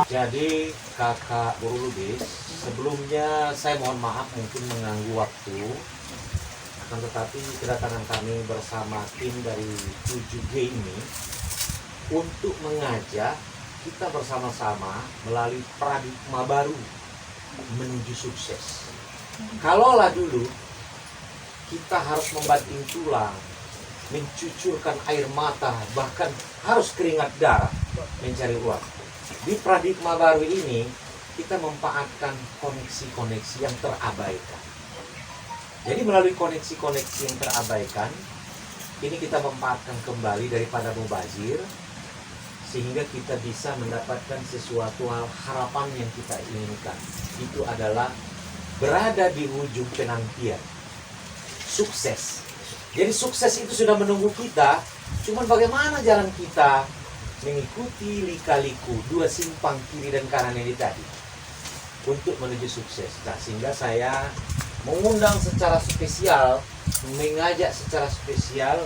Jadi Kakak Guru Lubis, sebelumnya saya mohon maaf mungkin mengganggu waktu. Akan tetapi kedatangan kami bersama tim dari 7G ini untuk mengajak kita bersama-sama melalui paradigma baru menuju sukses. Kalaulah dulu kita harus membanting tulang, mencucurkan air mata, bahkan harus keringat darah mencari uang. Di paradigma baru ini kita memanfaatkan koneksi-koneksi yang terabaikan. Jadi melalui koneksi-koneksi yang terabaikan ini kita memanfaatkan kembali daripada mubazir, sehingga kita bisa mendapatkan sesuatu harapan yang kita inginkan. Itu adalah berada di ujung penantian, sukses. Jadi sukses itu sudah menunggu kita, cuman bagaimana jalan kita mengikuti lika-liku dua simpang kiri dan kanan ini tadi untuk menuju sukses. Nah, sehingga saya mengundang secara spesial, mengajak secara spesial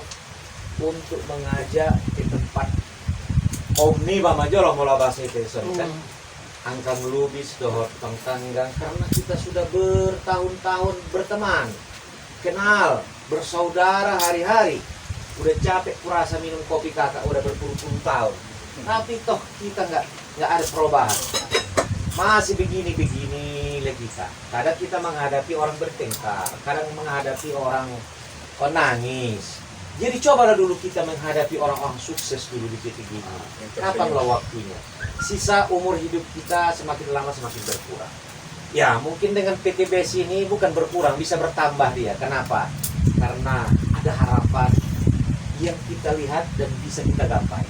untuk mengajak ke tempat Omni Bamajolo mula bahasa itu kan. Angkang Lubis dohot tanggang, karena kita sudah bertahun-tahun berteman, kenal, bersaudara hari-hari. Udah capek kurasa minum kopi kakak udah berpuluh-puluh tahun, tapi toh kita nggak ada perubahan, masih begini lagi kita. Kadang kita menghadapi orang bertengkar, kadang menghadapi orang nangis. Jadi cobalah dulu kita menghadapi orang-orang sukses dulu di titik ini. Kapanlah waktunya? Sisa umur hidup kita semakin lama semakin berkurang. Ya mungkin dengan PTBS ini bukan berkurang, bisa bertambah dia. Kenapa? Karena ada harapan yang kita lihat dan bisa kita gapai.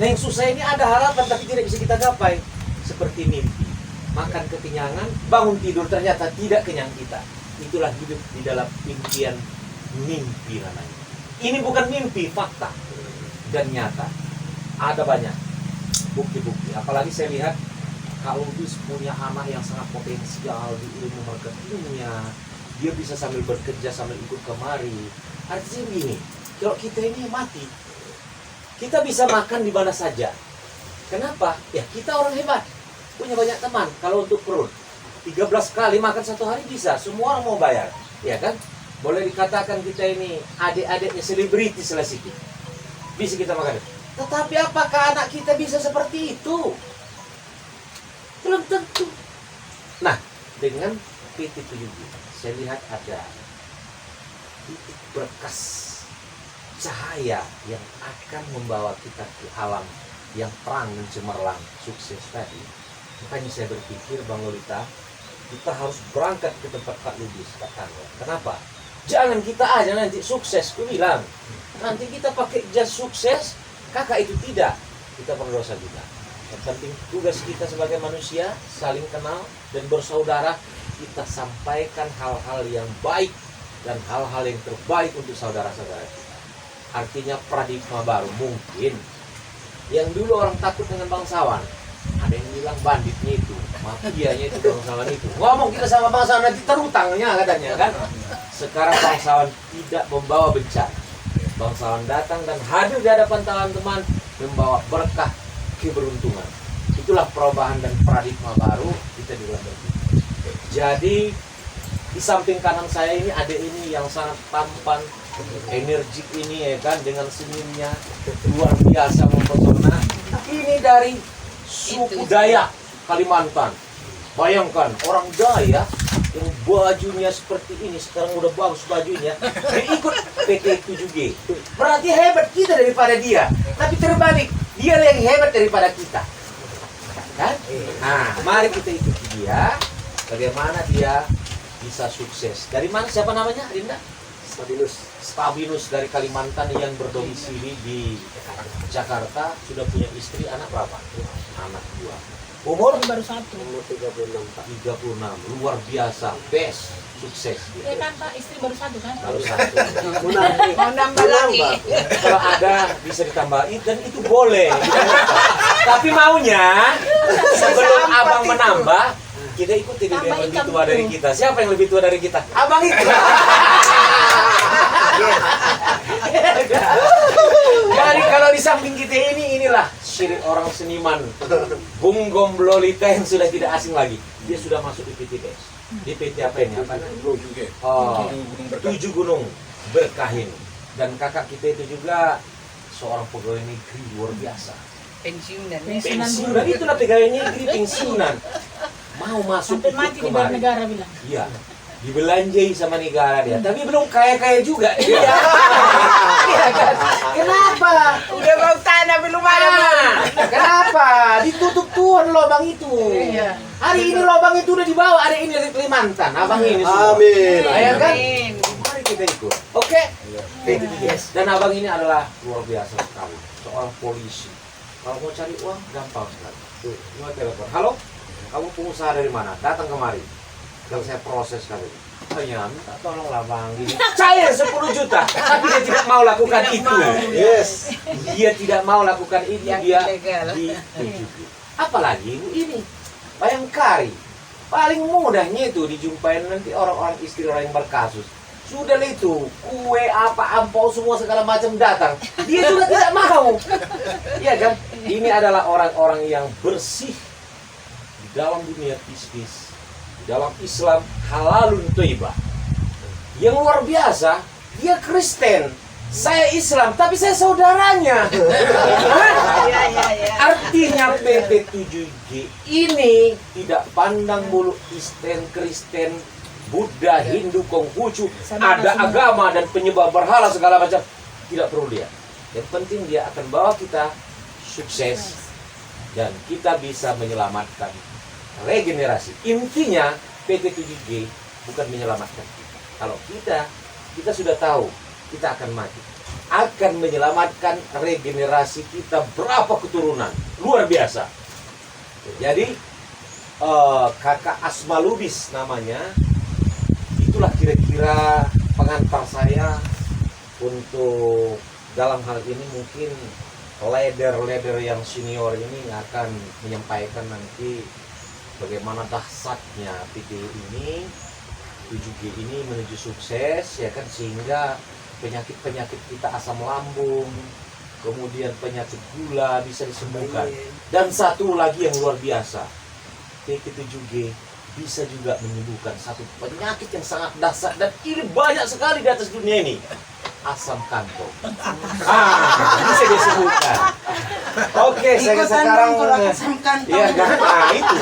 Nah yang susah ini ada harapan tapi tidak bisa kita gapai. Seperti mimpi, makan kekenyangan, bangun tidur ternyata tidak kenyang kita. Itulah hidup di dalam impian mimpi namanya. Ini bukan mimpi, fakta dan nyata. Ada banyak bukti-bukti. Apalagi saya lihat Kak Lubis punya anak yang sangat potensial di ilmu marketingnya. Dia bisa sambil bekerja sambil ikut kemari. Artinya begini, kalau kita ini mati, kita bisa makan di mana saja. Kenapa? Ya kita orang hebat, punya banyak teman. Kalau untuk perut 13 kali makan satu hari bisa, semua orang mau bayar, ya kan? Boleh dikatakan kita ini adik-adiknya selebriti selesai, bisa kita makan. Tetapi apakah anak kita bisa seperti itu? Belum tentu. Nah, dengan PT 7G, saya lihat ada titik berkas cahaya yang akan membawa kita ke alam yang terang dan cemerlang sukses tadi. Makanya saya berpikir Bang Lolita, kita harus berangkat ke tempat Kak Lubis, Kak Tangga. Kenapa? Jangan kita aja nanti sukses, ku bilang. Nanti kita pakai jas sukses, kakak itu tidak. Kita berdosa juga. Yang penting tugas kita sebagai manusia, saling kenal dan bersaudara, kita sampaikan hal-hal yang baik dan hal-hal yang terbaik untuk saudara-saudara kita. Artinya paradigma baru mungkin. Yang dulu orang takut dengan bangsawan, ada yang bilang banditnya itu, mafianya itu, bangsawan itu. Ngomong kita sama bangsawan nanti terutangnya katanya kan. Sekarang bangsawan tidak membawa bencana. Bangsawan datang dan hadir di hadapan teman-teman membawa berkah keberuntungan. Itulah perubahan dan paradigma baru kita di dalam berpikir. Jadi di samping kanan saya ini ada ini yang sangat tampan, energik ini ya kan, dengan senyumnya luar biasa mempesona. Ini dari suku Dayak Kalimantan. Bayangkan orang Dayak yang bajunya seperti ini, sekarang udah bagus bajunya, dia ikut PT 7G. Berarti hebat kita daripada dia. Tapi terbalik, dia yang hebat daripada kita. Kan? Nah, mari kita ikuti dia. Bagaimana dia bisa sukses. Dari mana? Siapa namanya, Rinda? Stabilus dari Kalimantan yang berdomisili di Jakarta. Sudah punya istri, anak berapa? Anak 2. Umur baru 1. Umur 36. Luar biasa, best, sukses gitu. Ya kan Pak, istri baru 1 kan? Baru 1. Mau nambah lagi. Kalau ada bisa ditambahin dan itu boleh. Tapi maunya sebelum abang menambah, kita ikuti dulu yang lebih tua dari kita. Siapa yang lebih tua dari kita? Abang itu. Dari inilah ciri orang seniman. Bung Gomblolita yang sudah tidak asing lagi. Dia sudah masuk di PTBS. Di PT apa ini? Apa namanya? Oh, Tujuh Gunung Berkahin. Dan kakak kita itu juga seorang pegawai negeri luar biasa. Pensiunan. Pensiunan, itulah pegawai negeri pensiunan. Mau masuk Sampai ikut mati di kemari. negara bilang. Iya, dibelanjai sama negara dia. Tapi belum kaya-kaya juga. Iya. Iya kan? Kenapa? Udah mau tanah belum ada. Kenapa? Ditutup Tuhan lubang itu. Iya. Hari ini lubang itu udah dibawa. Ada ini dari Kalimantan. Abang ini semua. Amin. Ayo kan? Amin. Mari kita ikut. Oke? Yes. Dan abang ini adalah luar biasa sekali. Seorang polisi. Kalau mau cari uang, gampang sekali. Tuh, mau telepon. Halo? Kamu pengusaha dari mana? Datang kemari. Dan saya proses kali ini. Hanya minta tolonglah bang gini. Cair 10 juta. Tapi dia tidak mau lakukan itu. Yes. Dia tidak mau lakukan itu. Yang Dia ilegal. ditunjukin. Apalagi ibu ini. Bayangkari. Paling mudahnya itu dijumpai nanti orang-orang istri orang yang berkasus. Sudah itu, kue apa ampau semua segala macam datang. Dia juga tidak mau. Iya kan? Ini adalah orang-orang yang bersih di dalam dunia bisnis, di dalam Islam halalun thayyibah. Yang luar biasa, dia Kristen. Saya Islam, tapi saya saudaranya. Iya. Artinya PT 7G ini tidak pandang bulu Kristen, Buddha, Hindu, Konghucu, ada agama dan penyembah berhala segala macam. Tidak perlu dia. Yang penting dia akan bawa kita sukses dan kita bisa menyelamatkan regenerasi. Intinya PT 7G bukan menyelamatkan kita. Kalau kita sudah tahu kita akan mati. Akan menyelamatkan regenerasi kita berapa keturunan. Luar biasa. Jadi kakak Asma Lubis namanya. Itulah kira-kira pengantar saya untuk dalam hal ini mungkin leader yang senior ini akan menyampaikan nanti bagaimana dahsyatnya PT ini 7G ini menuju sukses ya kan, sehingga penyakit-penyakit kita asam lambung, kemudian penyakit gula bisa disembuhkan. Dan satu lagi yang luar biasa, PT 7G bisa juga menyembuhkan satu penyakit yang sangat dahsyat dan ini banyak sekali di atas dunia ini, asam kantong. Bisa disembuhkan. Oke, saya sekarang asam kantong. ya nah itu.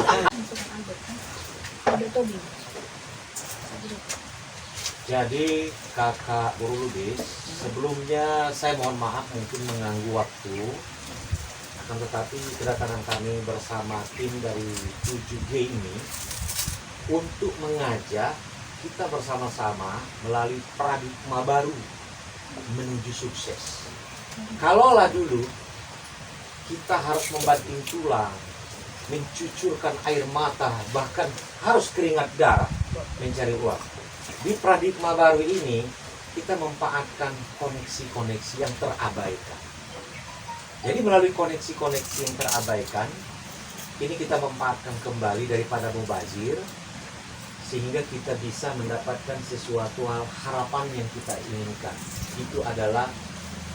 Jadi kakak Guru Lubis, sebelumnya saya mohon maaf mungkin mengganggu waktu. Akan tetapi kedatangan kami bersama tim dari 7G ini untuk mengajak kita bersama-sama melalui paradigma baru menuju sukses. Kalaulah dulu kita harus membanting tulang, mencucurkan air mata, bahkan harus keringat darah mencari uang. Di paradigma baru ini kita memanfaatkan koneksi-koneksi yang terabaikan. Jadi melalui koneksi-koneksi yang terabaikan ini kita memanfaatkan kembali daripada mubazir, sehingga kita bisa mendapatkan sesuatu harapan yang kita inginkan. Itu adalah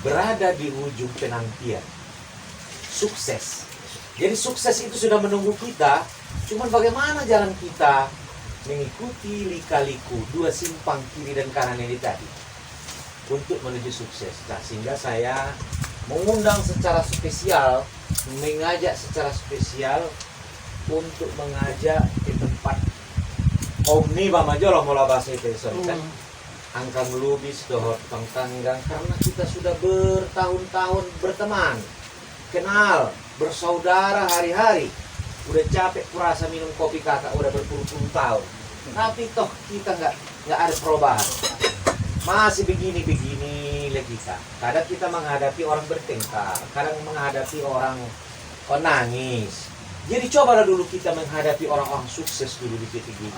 berada di ujung penantian, sukses. Jadi sukses itu sudah menunggu kita, cuman bagaimana jalan kita mengikuti lika-liku dua simpang kiri dan kanan ini tadi untuk menuju sukses. Nah, sehingga saya mengundang secara spesial, mengajak secara spesial untuk mengajak ke tempat Omni Bamajolo mula bahasa itu kan. Angkang Lubis dohot tanggang, karena kita sudah bertahun-tahun berteman, kenal, bersaudara hari-hari. Udah capek kurasa minum kopi kakak udah berpuluh-puluh tahun. Tapi toh kita nggak ada perubahan. Masih begini lagi kita. Kadang kita menghadapi orang bertengkar, kadang menghadapi orang nangis. Jadi cobalah dulu kita menghadapi orang-orang sukses dulu di titik ini.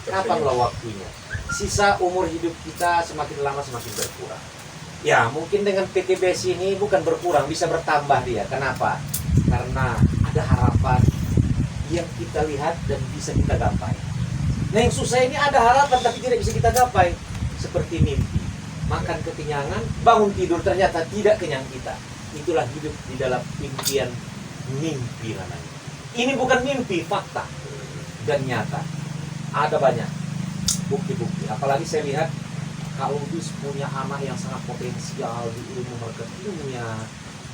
Kapanlah waktunya? Sisa umur hidup kita semakin lama semakin berkurang. Ya mungkin dengan PTBS ini bukan berkurang, bisa bertambah dia. Kenapa? Karena ada harapan yang kita lihat dan bisa kita gapai. Nah yang susah ini ada harapan tapi tidak bisa kita gapai. Seperti mimpi, makan kekenyangan, bangun tidur ternyata tidak kenyang kita. itulah hidup di dalam impian mimpi namanya. Ini bukan mimpi, fakta dan nyata. Ada banyak bukti-bukti. Apalagi saya lihat Kak Lubis punya anak yang sangat potensial di ilmu marketingnya.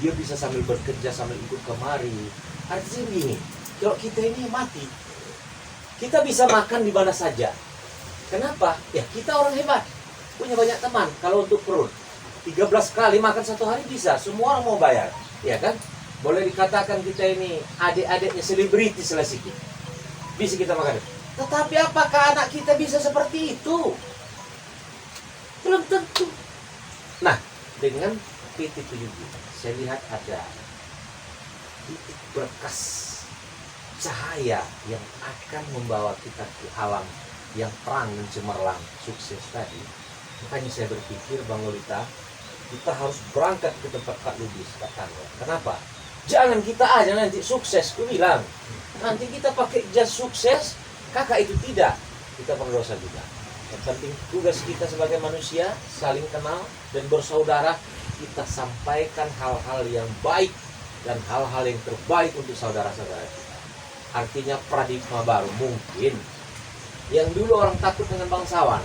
Dia bisa sambil bekerja, sambil ikut kemari. Artinya begini, kalau kita ini mati, kita bisa makan di mana saja. Kenapa? Ya kita orang hebat, punya banyak teman. Kalau untuk perut, 13 kali makan satu hari bisa, semua orang mau bayar. Ya kan? Boleh dikatakan kita ini adik-adiknya selebriti sedikit. Bisa kita makan. Tetapi apakah anak kita bisa seperti itu? Belum tentu. Nah, dengan PT7G, saya lihat ada titik berkas cahaya yang akan membawa kita ke alam yang terang dan cemerlang, sukses tadi. Makanya saya berpikir, Bang Lolita, kita harus berangkat ke tempat Kak Lubis, Kak Tangga. Kenapa? Jangan kita aja nanti sukses, ku bilang. Nanti kita pakai jas sukses, kakak itu tidak. Kita berdosa juga. Yang penting tugas kita sebagai manusia, saling kenal dan bersaudara, kita sampaikan hal-hal yang baik dan hal-hal yang terbaik untuk saudara-saudara kita. Artinya paradigma baru mungkin. Yang dulu orang takut dengan bangsawan,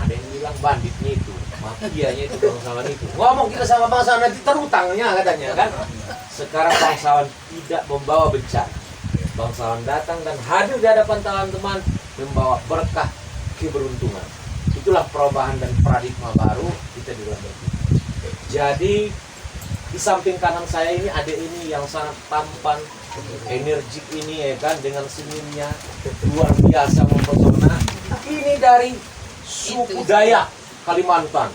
ada yang bilang banditnya itu, mafianya itu, bangsawan itu. Ngomong kita sama bangsawan nanti terutangnya katanya kan. Sekarang bangsawan tidak membawa bencana. Bangsawan datang dan hadir di hadapan teman-teman membawa berkah keberuntungan. Itulah perubahan dan paradigma baru kita di dalam berpikir. Jadi di samping kanan saya ini ada ini yang sangat tampan, energik ini ya kan, dengan senyumnya luar biasa mempesona. Ini dari suku Dayak Kalimantan.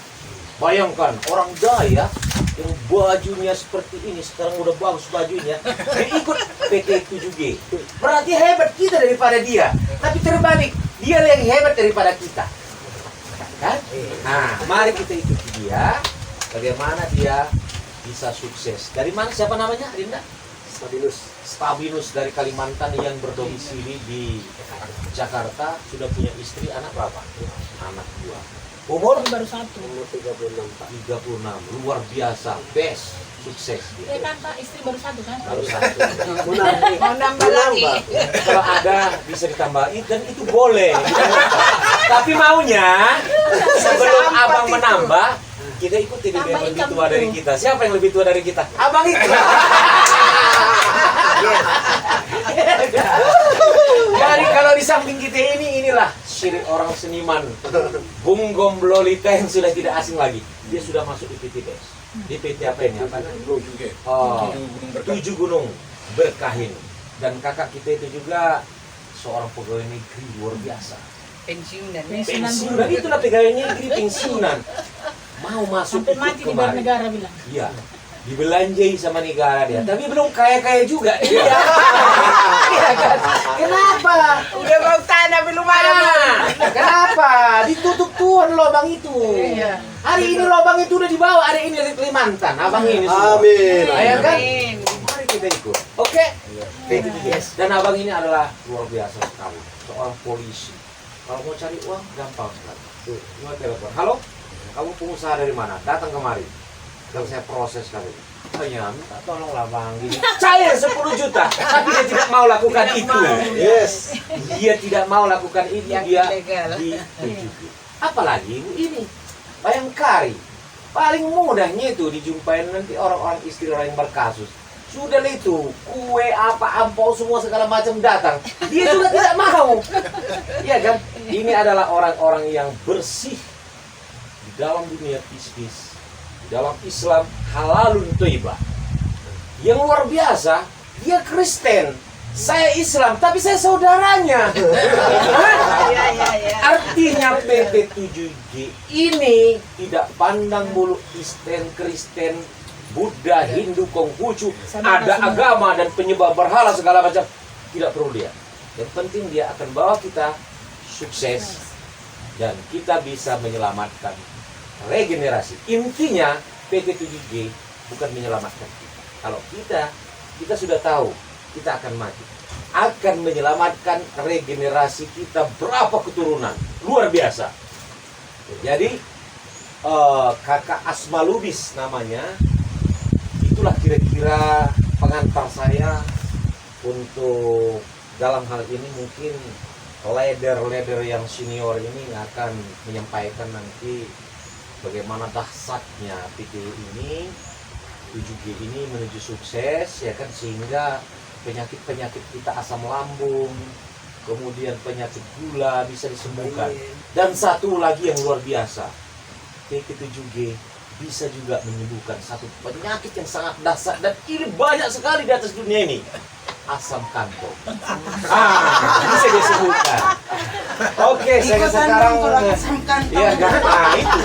Bayangkan orang Dayak yang bajunya seperti ini, sekarang udah bagus bajunya, dia ikut PT7G. Berarti hebat kita daripada dia. Tapi terbalik, dia yang hebat daripada kita. Kan? Nah, mari kita ikuti dia. Bagaimana dia bisa sukses. Dari mana? Siapa namanya, Rinda? Stabinus dari Kalimantan yang berdomisili di Jakarta. Sudah punya istri, anak berapa? Anak 2. Umur? Baru 1. Umur 36, Pak. 36. Luar biasa. Best. Sukses dia. Ya kan Pak, istri baru 1 kan? Baru 1. Mau nambah lagi. Kalau ada bisa ditambahin dan itu boleh. Tapi maunya sebelum abang menambah, kita ikuti dulu yang lebih tua dari kita. Siapa yang lebih tua dari kita? Abang itu. Jadi kalau di samping kita inilah ciri orang seniman. Bung Lolita yang sudah tidak asing lagi. Dia sudah masuk di PTBS. Di PT apa ini? Apa namanya? Oh, 7 gunung berkahin. Dan kakak kita itu juga seorang pegawai negeri luar biasa. Pensiunan. Pensiunan, itulah pegawai negeri pensiunan. Mau masuk Sampai ikut mati di bawah kemari. negara bilang. Iya, dibelanjai sama negara dia. Tapi belum kaya-kaya juga. Iya. Iya kan? Kenapa? Udah bau tanah belum ada. Kenapa? Ditutup Tuhan lubang itu. Iya. Hari ini lubang itu udah dibawa. Ada ini dari Kalimantan. Abang ini semua. Amin. Ayo kan? Amin. Mari kita ikut. Oke? Yes. Dan abang ini adalah luar biasa sekali. Seorang polisi. Kalau mau cari uang, gampang sekali. Tuh, mau telepon. Halo? Kamu pengusaha dari mana? Datang kemari. Dan saya proses kali. Hanya minta tolonglah bang gini. Cair 10 juta. Tapi dia tidak mau lakukan itu. Yes. Dia tidak mau lakukan itu. Yang Dia ilegal. ditunjukin. Apalagi ibu ini. Bayangkari. Paling mudahnya itu dijumpai nanti orang-orang istri orang yang berkasus. Sudah itu, kue apa, ampau semua segala macam datang. Dia juga tidak mau. Iya kan? Ini adalah orang-orang yang bersih di dalam dunia bisnis, di dalam Islam halalun thayyibah. Yang luar biasa, dia Kristen, saya Islam, tapi saya saudaranya. Iya. Artinya PT7G ini tidak pandang bulu Kristen, Buddha, Hindu, Konghucu, ada agama dan penyembah berhala segala macam. Tidak perlu dia. Yang penting dia akan bawa kita sukses dan kita bisa menyelamatkan regenerasi. Intinya PT7G bukan menyelamatkan kita. Kalau kita sudah tahu kita akan mati. Akan menyelamatkan regenerasi kita berapa keturunan. Luar biasa. Jadi kakak Asma Lubis namanya. Itulah kira-kira pengantar saya untuk dalam hal ini mungkin leader yang senior ini akan menyampaikan nanti bagaimana dahsyatnya PTE ini 7G ini menuju sukses ya kan, sehingga penyakit-penyakit kita asam lambung, kemudian penyakit gula bisa disembuhkan. Dan satu lagi yang luar biasa, PT7G bisa juga menyembuhkan satu penyakit yang sangat dahsyat dan ini banyak sekali di atas dunia ini, asam kantong. Bisa disembuhkan. Oke, saya sekarang asam kantong. ya, nah itu